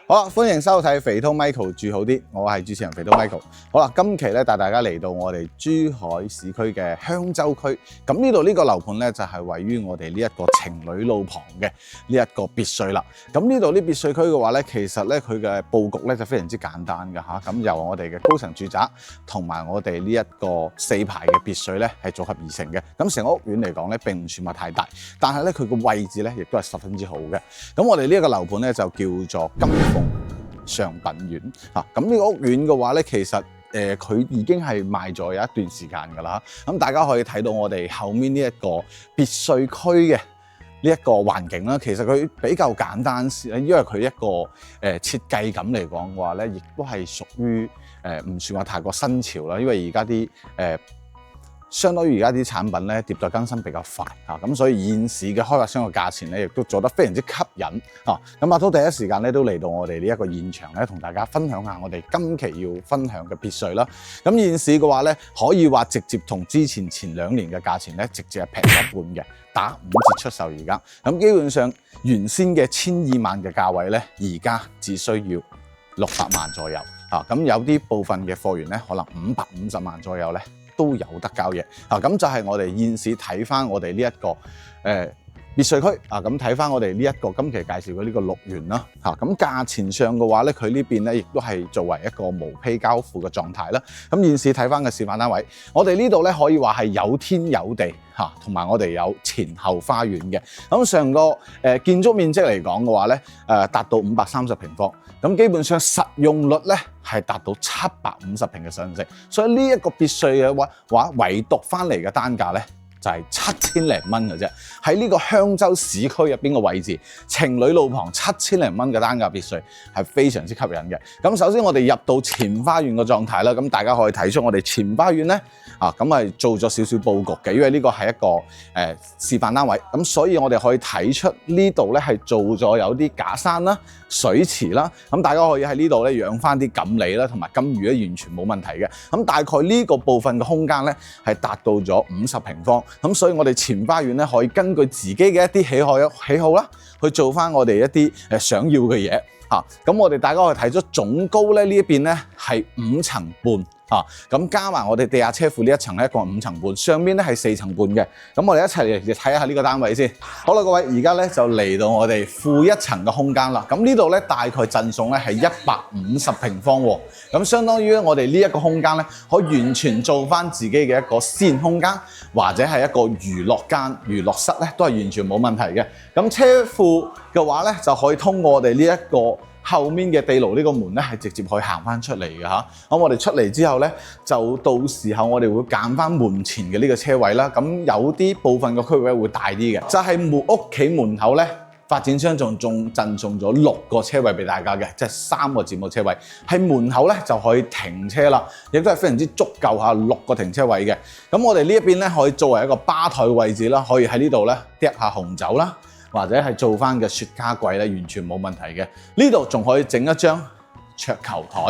好啦，歡迎收睇肥濤 Michael 住好啲，我係主持人肥濤 Michael。好啦，今期咧帶大家嚟到我哋珠海市區嘅香洲區。咁呢度呢個樓盤咧就係位於我哋呢一個情侶路旁嘅呢一個別墅啦。咁呢度呢別墅區嘅話咧，其實咧佢嘅佈局咧就非常之簡單㗎嚇。咁由我哋嘅高層住宅同埋我哋呢一個4排嘅別墅咧係組合而成嘅。咁成個屋苑嚟講咧並唔算話太大，但係咧佢個位置咧亦都係十分之好嘅。咁我哋呢一個樓盤咧就叫做金鳳上品苑嚇，咁呢個屋苑嘅話咧，其實佢已經係賣咗有一段時間㗎啦。咁大家可以睇到我哋後面呢一個別墅區嘅呢一個環境啦，其實佢比較簡單，因為佢一個設計感嚟講嘅話咧，亦都係屬於唔算話太過新潮啦。因為而家啲相當於而家啲產品咧迭代更新比較快嚇，咁所以現時嘅開發商嘅價錢咧亦都做得非常之吸引嚇。咁阿濤第一時間咧都嚟到我哋呢一個現場咧，同大家分享下我哋今期要分享嘅別墅啦。咁現市嘅話咧，可以話直接同之前2年嘅價錢咧，直接係平一半嘅，打5折出售而家。咁基本上原先嘅1,200萬嘅價位咧，而家只需要600萬左右嚇。咁有啲部分嘅貨源咧，可能550萬左右咧，都有得交易啊！咁就係我哋現時睇翻我哋呢一個別墅區啊，咁睇翻我哋呢一個今期介紹嘅呢個綠園啦嚇。咁價錢上嘅話咧，佢呢邊咧亦都係作為一個無坯交付嘅狀態啦。咁現時睇翻嘅示範單位，我哋呢度咧可以話係有天有地嚇，同埋我哋有前後花園嘅。咁上個建築面積嚟講嘅話咧，達到530平方。咁基本上實用率咧係達到750平嘅上升，所以呢一個別墅嘅話，唯獨翻嚟嘅單價咧就係7000零蚊嘅啫。喺呢個香洲市區入邊嘅位置，情侶路旁7000零蚊嘅單價別墅係非常之吸引嘅。咁首先我哋入到前花園嘅狀態啦，咁大家可以睇出我哋前花園咧咁係做咗少少佈局嘅，因為呢個係一個示範單位，咁所以我哋可以睇出呢度咧係做咗有啲假山啦、水池啦，咁大家可以喺呢度咧養翻啲錦鯉啦，同埋金魚咧完全冇問題嘅。咁大概呢個部分嘅空間咧係達到咗50平方，咁所以我哋前花園咧可以根據自己嘅一啲喜好啦，去做翻我哋一啲想要嘅嘢嚇。咁我哋大家可以睇咗總高咧呢一邊咧係5層半。咁加埋我哋地下車庫呢一層咧，一共5層半，上面咧係4層半嘅。咁我哋一齊嚟睇下呢個單位先。好啦，各位，而家咧就嚟到我哋負1層嘅空間啦。咁呢度咧大概贈送咧係150平方喎。咁相當於我哋呢一個空間咧，可以完全做翻自己嘅一個私人空間，或者係一個娛樂間、娛樂室咧，都係完全冇問題嘅。咁車庫嘅話咧，就可以通過我哋呢一個後面嘅地牢呢個門咧，係直接可以行翻出嚟嘅嚇。咁我哋出嚟之後咧，就到時候我哋會揀翻門前嘅呢個車位啦。咁有啲部分嘅區域會大啲嘅，就係屋企門口咧，發展商仲贈送咗6個車位俾大家嘅，即係3個節目車位，喺門口咧就可以停車啦，亦都係非常之足夠嚇6個停車位嘅。咁我哋呢一邊咧可以作為一個吧台位置啦，可以喺呢度咧滴下紅酒啦，或者係做翻嘅雪茄櫃咧，完全冇問題嘅。呢度仲可以整一張桌球台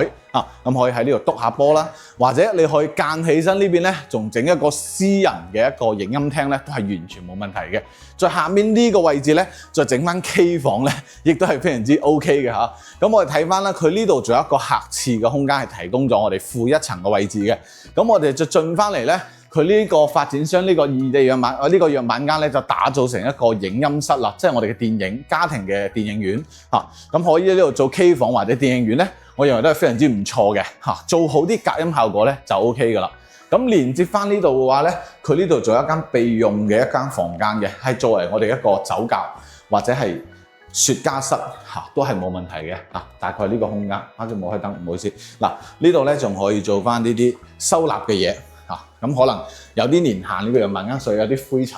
咁可以喺呢度篤下波啦，或者你可以間起身呢邊咧，仲整一個私人嘅一個影音廳咧，都係完全冇問題嘅。再下面呢個位置咧，再整翻 K 房咧，亦都係非常之 OK 嘅嚇。咁我哋睇翻啦，佢呢度仲有一個客廁嘅空間係提供咗我哋負1層嘅位置嘅。咁我哋就進翻嚟咧。佢呢個發展商呢個異地樣板呢個樣板間咧，就打造成一個影音室啦，即係我哋嘅電影家庭嘅電影院嚇。咁可以喺呢度做 K 房或者電影院咧，我認為都係非常之唔錯嘅嚇。做好啲隔音效果咧就 OK 噶啦。咁連接翻呢度嘅話咧，佢呢度仲有一間備用嘅一間房間嘅，係作為我哋一個酒窖或者係雪茄室都係冇問題嘅嚇。大概呢個空間，啱先冇開燈，唔好意思。嗱，呢度咧仲可以做翻呢啲收納嘅嘢。咁可能有啲年限呢個樣板間，所以有啲灰塵。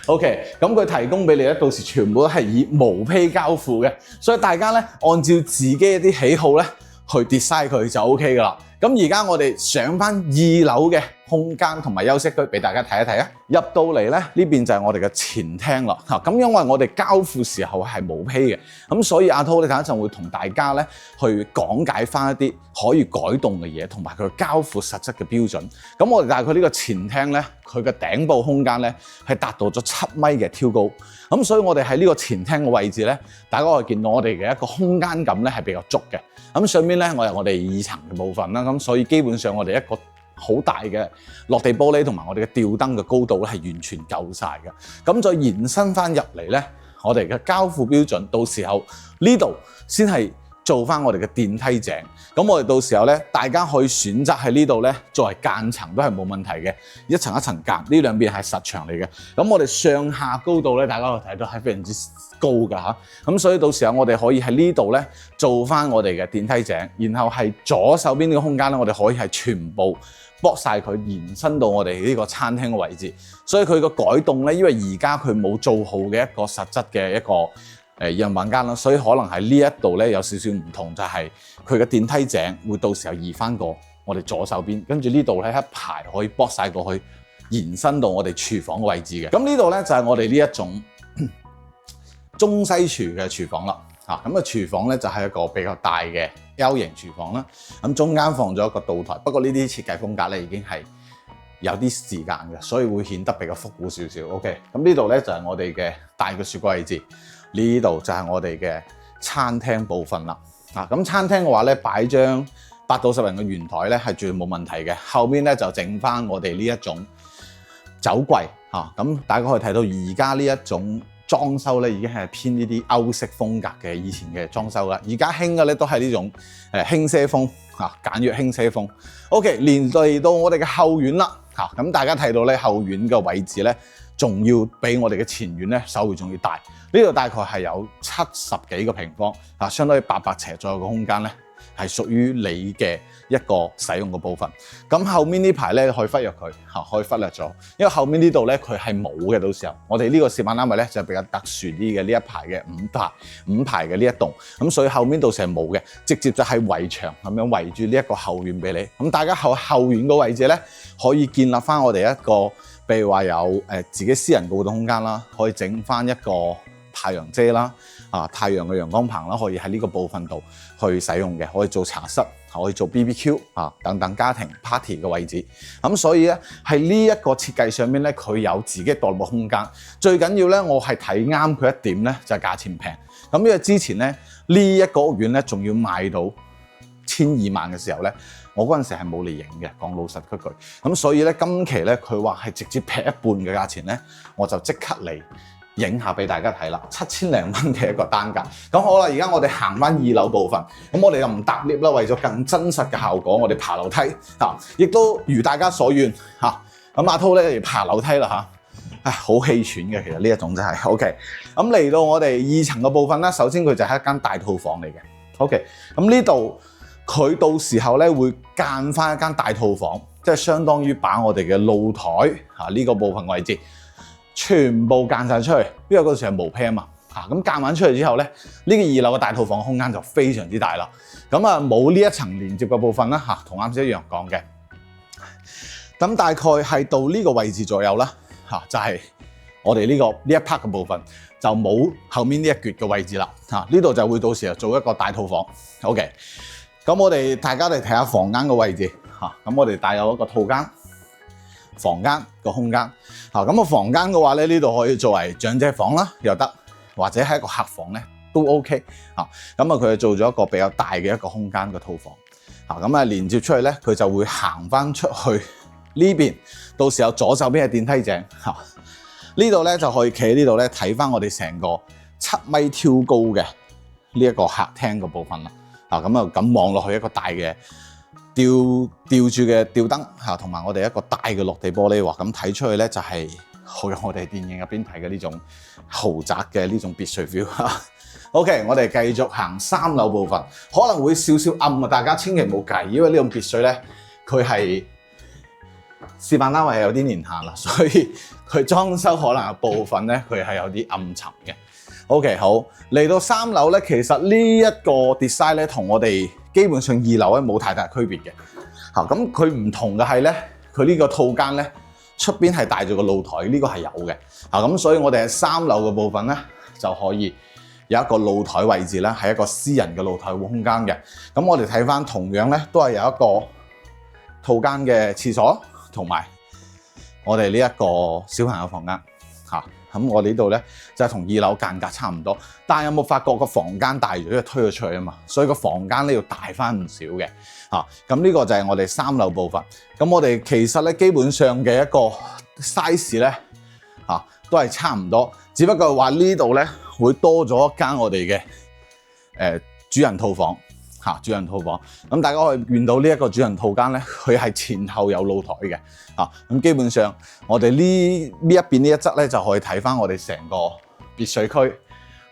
OK， 咁佢提供俾你咧，到時全部都係以無坯交付嘅，所以大家咧按照自己一啲喜好咧去 design 佢就 OK 噶啦。咁而家我哋上翻2樓嘅空間同埋休息區俾大家睇一睇啊！入到嚟咧，呢邊就係我哋嘅前廳啦。咁因為我哋交付時候係冇批嘅，咁所以阿濤咧等一陣會同大家咧去講解翻一啲可以改動嘅嘢，同埋佢交付實質嘅標準。咁我哋大概呢個前廳咧，佢嘅頂部空間咧係達到咗7米嘅挑高。咁所以我哋喺呢個前廳嘅位置咧，大家可以見到我哋嘅一個空間感咧係比較足嘅。咁上面咧我有我哋2層嘅部分啦，咁所以基本上我哋一個好大嘅落地玻璃同埋我哋嘅吊燈嘅高度咧係完全夠晒嘅。咁再延伸翻入嚟咧，我哋嘅交付標準到時候呢度先係做翻我哋嘅電梯井。咁我哋到時候咧，大家可以選擇喺呢度咧作為間層都係冇問題嘅，一層一層間，呢兩邊係實牆嚟嘅。咁我哋上下高度咧，大家可以睇到係非常之高㗎嚇。咁所以到時候我哋可以喺呢度咧做翻我哋嘅電梯井，然後係左手邊呢個空間咧，我哋可以係全部剝晒佢，延伸到我哋呢個餐廳嘅位置。所以佢個改動咧，因為而家佢冇做好嘅一個實質嘅一個樣板間啦，所以可能喺呢一度咧有少少唔同，就係佢嘅電梯井會到時候移翻過我哋左手邊，跟住呢度咧一排可以剝晒過去，延伸到我哋廚房嘅位置嘅。咁呢度咧就係我哋呢一種中西廚嘅廚房啦。咁啊廚房咧就係一個比較大嘅 L 型廚房啦。咁中間放咗一個灶台，不過呢啲設計風格咧已經係有啲時間嘅，所以會顯得比較復古少少。OK， 咁呢度咧就係我哋嘅大嘅雪櫃位置。呢度就係我哋嘅餐廳部分啦。咁餐廳嘅話咧，擺張8到10人嘅圓台咧係絕對冇問題嘅。後面咧就整翻我哋呢一種酒櫃嚇。咁大家可以睇到而家呢一種裝修咧已經係偏呢啲歐式風格嘅以前嘅裝修啦。而家興嘅咧都係呢種輕奢風嚇，簡約輕奢風。OK， 連嚟到我哋嘅後院啦嚇。咁大家睇到咧後院嘅位置咧，仲要比我哋嘅前院咧稍微仲要大。呢度大概係有70幾個平方，相當於800尺左右嘅空間咧，係屬於你嘅一個使用嘅部分。咁後面呢排咧可以忽略佢，可以忽略咗，因為後面呢度咧佢係冇嘅。到時候我哋呢個示範單位咧就比較特殊啲嘅，呢一排嘅五排嘅呢一棟，咁所以後面到時係冇嘅，直接就係圍牆咁樣圍住呢一個後院俾你。咁大家後院個位置咧可以建立翻我哋一個，譬如話有自己私人嘅活動空間啦，可以整翻一個太陽遮啦，太陽嘅陽光棚啦，可以喺呢個部分度去使用嘅，可以做茶室，可以做 BBQ 等等家庭 party 嘅位置。咁所以咧喺呢一個設計上面咧，佢有自己獨立嘅空間。最緊要咧，我係睇啱佢一點咧，就係價錢平。咁因為之前咧呢一個屋苑咧，仲要賣到1,200萬嘅時候咧，我嗰陣時係冇嚟影嘅，講老實嗰句。咁所以咧今期咧佢話係直接劈一半嘅價錢咧，我就即刻嚟影下俾大家睇啦，7000零蚊嘅一個單價。咁好啦，而家我哋行翻2樓部分，咁我哋又唔搭 lift 啦，為咗更真實嘅效果，我哋爬樓梯亦都如大家所願咁阿濤咧要爬樓梯啦好氣喘嘅，其實呢一種真係 OK。咁嚟到我哋2層嘅部分啦，首先佢就係一間大套房嚟嘅。OK， 咁呢度佢到時候咧會間翻一間大套房，即係相當於把我哋嘅露台呢個部分位置全部間晒出去，因為嗰時係無坯啊嘛，咁間完出嚟之後咧，呢個2樓嘅大套房空間就非常之大啦。咁冇呢一層連接嘅部分啦，同啱先一樣講嘅。咁大概係到呢個位置左右啦，就係我哋呢一 part 嘅部分就冇後面呢一橛嘅位置啦。呢度就會到時候做一個大套房。OK， 咁我哋大家嚟睇下房間嘅位置咁我哋帶有一個套間。房間個空間咁個房間嘅話咧，呢度可以作為長者房啦，又得，或者係一個客房咧都 OK 咁佢做咗一個比較大嘅一個空間嘅套房咁連接出去咧，佢就會行翻出去呢邊，到時候左手邊係電梯井呢度咧就可以企喺呢度咧睇翻我哋成個7米挑高嘅呢一個客廳嘅部分啦咁望落去一個大嘅吊住嘅吊燈同埋我哋一個大嘅落地玻璃咁睇出去咧就係好有我哋電影入邊睇嘅呢種豪宅嘅呢種別墅 feel。OK， 我哋繼續行3樓部分，可能會少少暗大家千祈唔好介意，因為呢種別墅咧佢係示範單位係有啲年限啦，所以佢裝修可能有部分咧佢係有啲暗沉嘅。OK， 好，嚟到3樓咧，其實呢一個 design 咧同我哋基本上2樓咧冇太大區別嘅咁佢唔同嘅係咧，佢呢個套間咧出邊係帶住個露台，呢個係有嘅。咁所以我哋喺3樓嘅部分咧就可以有一個露台位置啦，係一個私人嘅露台空間嘅。咁我哋睇翻同樣咧都係有一個套間嘅廁所，同埋我哋呢一個小朋友房間嚇。咁我哋呢度咧就係同2樓間隔差唔多，但係有冇發覺個房間大咗，因為推咗出去啊嘛，所以個房間咧要大翻唔少嘅嚇。咁呢個就係我哋3樓部分。咁我哋其實咧基本上嘅一個 size 咧嚇都係差唔多，只不過話呢度咧會多咗一間我哋嘅主人套房。主人套房，咁大家可以見到呢一個主人套間咧，佢係前後有露台嘅，咁基本上我哋呢一邊呢一側咧就可以睇翻我哋成個別墅區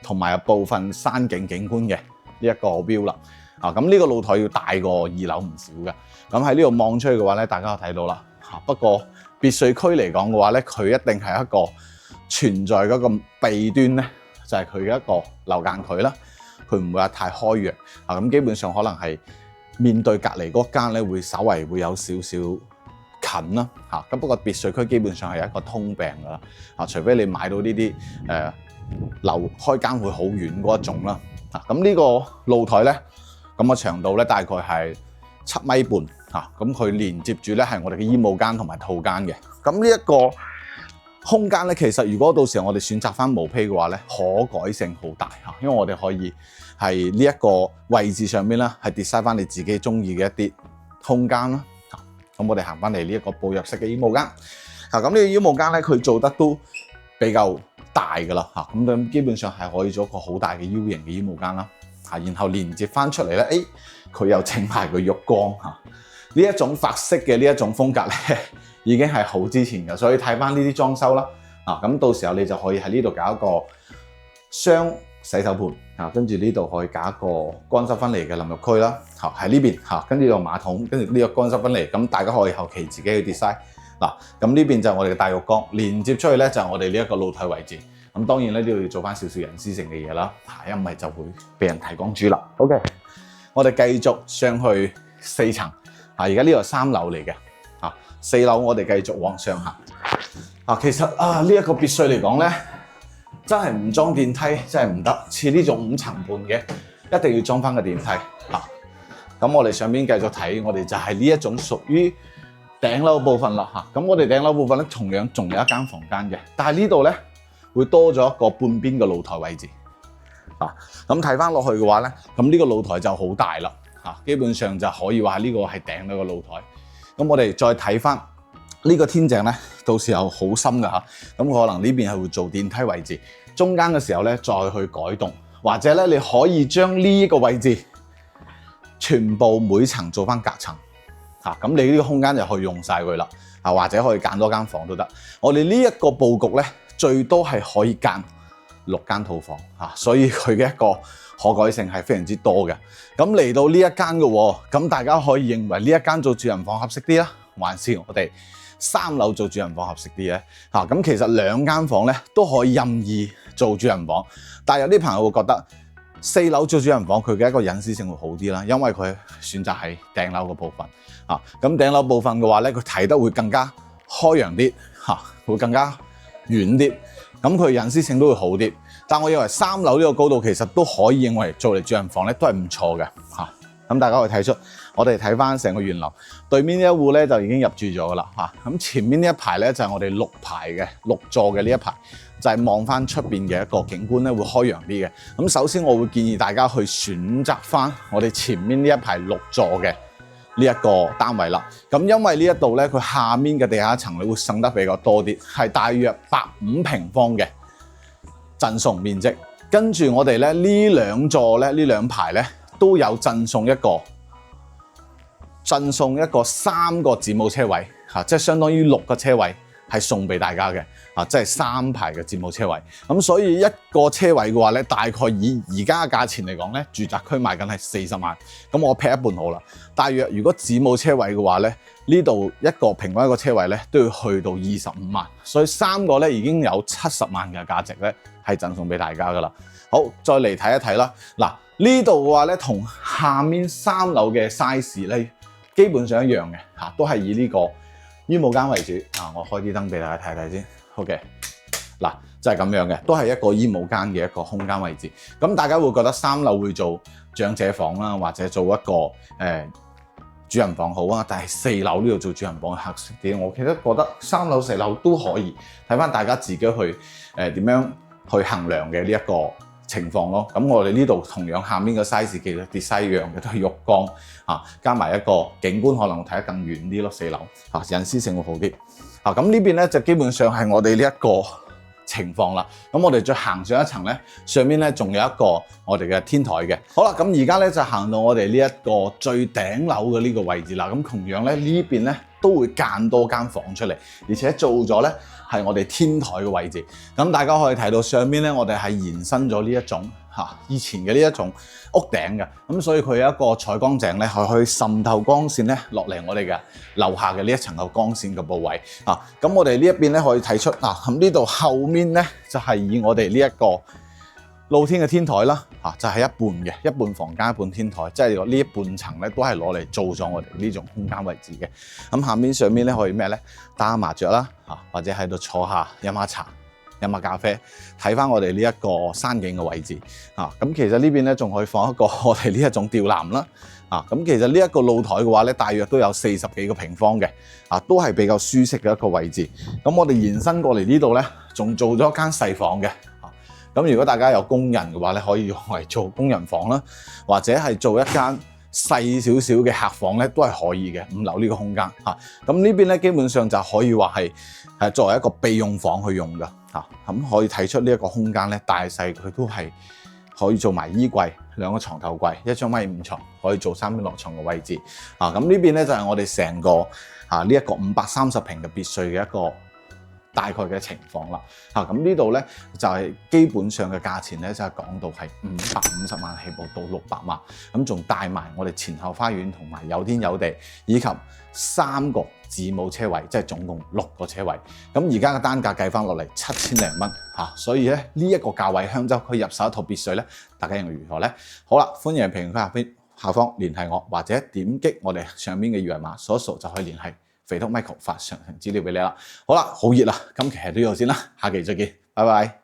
同埋部分山景景觀嘅呢一個 view 啦，咁呢個露台要大過2樓唔少嘅，咁喺呢度望出去嘅話咧，大家都睇到啦，不過別墅區嚟講嘅話咧，佢一定係一個存在嗰個弊端咧，就係佢嘅一個樓間距啦。佢唔會話太開揚，咁基本上可能係面對隔離嗰間咧，會稍為會有少少近啦，咁不過別墅區基本上係一個通病㗎啦，除非你買到呢啲樓開間會好遠嗰一種啦，咁呢個露台咧，咁個長度咧大概係7.5米，咁佢連接住咧係我哋嘅衣帽間同埋套間嘅，咁呢一個空間咧，其實如果到時候我哋選擇翻毛坯嘅話咧，可改性好大嚇，因為我哋可以係呢一個位置上邊咧，係 design 翻你自己中意嘅一啲空間啦。咁我哋行翻嚟呢一個步入式嘅衣帽間，咁呢個衣帽間咧，佢做得都比較大噶啦嚇，咁基本上係可以做一個好大嘅 U 型嘅衣帽間啦。然後連接翻出嚟咧，佢又整埋個浴缸嚇，呢一種法式嘅呢一種風格咧，已經係好之前嘅，所以睇翻呢啲裝修啦，咁到時候你就可以喺呢度搞一個雙洗手盤，跟住呢度可以搞一個乾濕分離嘅淋浴區啦，喺呢邊跟住有馬桶，跟住呢個乾濕分離，咁大家可以後期自己去 design。咁呢邊就係我哋嘅大浴缸，連接出去咧就係我哋呢一個露台位置。咁當然咧呢度要做翻少少隱私性嘅嘢啦，一唔係就會被人提光豬啦。OK， 我哋繼續上去4層，而家呢度係3樓嚟嘅。4樓我哋繼續往上行。其實呢一個別墅嚟講咧，真係唔裝電梯真係唔得，似呢種5層半嘅，一定要裝翻個電梯。咁我哋上邊繼續睇，我哋就係呢一種屬於頂樓部分啦。咁我哋頂樓部分咧，同樣仲有一間房間嘅，但係呢度咧會多咗一個半邊嘅露台位置。咁睇翻落去嘅話咧，咁呢個露台就好大啦。基本上就可以話呢個係頂樓嘅露台。咁我哋再睇翻呢個天井咧，到時候好深㗎嚇，咁可能呢邊係會做電梯位置，中間嘅時候咧再去改動，或者咧你可以將呢個位置全部每層做翻隔層，咁你呢個空間就可以用晒佢啦，或者可以揀多間房都得。我哋呢一個佈局咧，最多係可以間6間套房，所以佢嘅一個可改性係非常之多嘅。咁嚟到呢一間嘅喎，咁大家可以認為呢一間做主人房合適啲啦，還是我哋3樓做主人房合適啲咧？咁其實2間房咧都可以任意做主人房，但係有啲朋友會覺得4樓做主人房佢嘅一個隱私性會好啲啦，因為佢選擇係頂樓嘅部分。咁頂樓部分嘅話咧，佢睇得會更加開揚啲，會更加遠啲，咁佢隱私性都會好啲。但我認為3樓呢個高度其實都可以認為做嚟主人房咧都係唔錯嘅。咁大家可以睇出，我哋睇翻成個園樓對面呢一戶咧就已經入住咗噶啦。咁前面呢一排咧就係我哋6座嘅呢一排，就係望翻出邊嘅一個景觀咧會開揚啲嘅。咁首先我會建議大家去選擇翻我哋前面呢一排6座嘅呢一個單位啦。咁因為呢一度咧佢下面嘅地下層你會剩得比較多啲，係大約105平方嘅贈送面積。跟住我哋咧呢2座咧呢2排咧都有贈送一個3個子母車位，即係相當於6個車位係送俾大家嘅，即係3排嘅子母車位。咁所以一個車位嘅話咧，大概以而家嘅價錢嚟講咧，住宅區賣緊係40萬。咁我劈一半好啦。大約如果子母車位嘅話咧，呢度一個平均一個車位咧都要去到25萬，所以3個咧已經有70萬嘅價值咧係贈送俾大家噶啦。好，再嚟睇一睇啦。嗱，呢度嘅話咧，同下面3樓嘅 size 咧基本上一樣嘅，都係以呢個衣帽間為主我開啲燈俾大家睇睇先。OK， 嗱就係咁樣嘅，都係一個衣帽間嘅一個空間位置。咁大家會覺得3樓會做長者房啦，或者做一個主人房好啊，但係4樓呢度做主人房合適啲。我其實覺得3樓4樓都可以，睇翻大家自己去點樣去衡量嘅呢一個情況咯。咁我哋呢度同樣下面嘅 size 其實跌西樣嘅都係浴缸加埋一個景觀可能睇得更遠啲咯，4樓隱私性會好啲。咁呢邊咧就基本上係我哋呢一個情況啦。咁我哋再行上一層咧，上面咧仲有一個我哋嘅天台嘅。好啦，咁而家咧就行到我哋呢一個最頂樓嘅呢個位置啦。咁同樣咧呢邊咧都會間多間房出嚟，而且做咗咧係我哋天台嘅位置。咁大家可以睇到上面咧，我哋係延伸咗呢一種以前嘅呢一種屋頂嘅，咁所以佢有一個採光井咧，係可以滲透光線咧落嚟我哋嘅樓下嘅呢一層嘅光線嘅部位咁我哋呢一邊咧可以睇出咁呢度後面咧就係以我哋呢一個露天嘅天台啦就係一半房間一半天台，即係呢一半層咧都係攞嚟做咗我哋呢種空間位置嘅。咁下面上面咧可以咩咧？打下麻雀啦或者喺度坐下飲下茶，飲下咖啡，睇翻我哋呢一個山景嘅位置咁其實呢邊咧仲可以放一個我哋呢一種吊籃啦咁其實呢一個露台嘅話咧，大約都有40幾個平方嘅都係比較舒適嘅一個位置。咁我哋延伸過嚟呢度咧，仲做咗一間細房嘅咁如果大家有工人嘅話咧，可以用嚟做工人房啦，或者係做一間細少少嘅客房咧，都係可以嘅。5樓呢個空間咁呢邊咧基本上就可以話係作為一個備用房去用噶咁可以睇出呢一個空間咧大細佢都係可以做埋衣櫃、2個床頭櫃、1張米5床，可以做3邊落床嘅位置咁呢邊咧就係我哋成個呢一個530平嘅別墅嘅一個大概嘅情況啦咁呢度咧就係基本上嘅價錢咧就係講到係550萬起步到600萬，咁仲帶埋我哋前後花園同埋有天有地，以及3個子母車位，即係總共6個車位。咁而家嘅單價計翻落嚟7000零蚊所以咧呢一個價位香洲區入手一套別墅咧，大家認為如何咧？好啦，歡迎評論區下方聯繫我，或者點擊我哋上面嘅二維碼掃一掃就可以聯繫肥禿 Michael 發詳情資料俾你啦。好啦，好熱啦，今期係到呢度先啦，下期再見，拜拜。